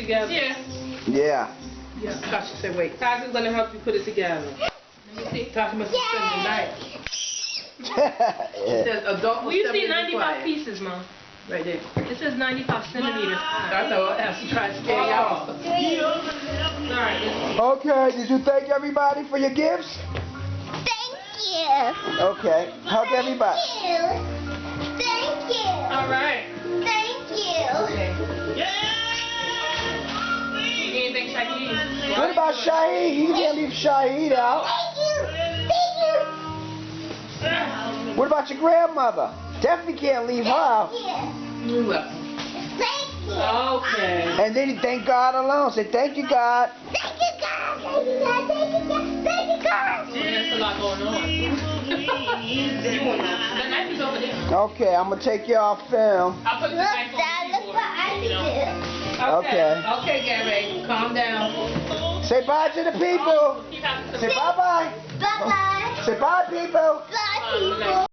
together? Yeah. Yeah. Tasha said, wait. Tasha's gonna help you put it together. Let me see. Tasha must have spent the night. It says adult. Well, you see 95 pieces, Mom. Right there. It says 95 centimeters. I know. I have to try to scale y'all. Alright. Okay. Did you thank everybody for your gifts? Thank you. Okay. Hug everybody. Thank you. Alright. Thank you. Okay. Anything, Shahid? What about Shahid? You can't leave Shahid out. Thank you. Thank you. What about your grandmother? Definitely can't leave her out. Thank You're welcome. you. Okay. And then you thank God alone. Say thank you, God. Thank you, God. Thank you, God. Thank you, God. Thank you, God. There's a lot going on. The knife is over there. Okay, I'm gonna take y'all film. I'll put the Look, knife on Dad, the look what I keyboard. did. Okay. Okay, Garai. Calm down. Say bye to the people. Keep out the Say bye-bye. Bye-bye. Say bye, people. Bye, people.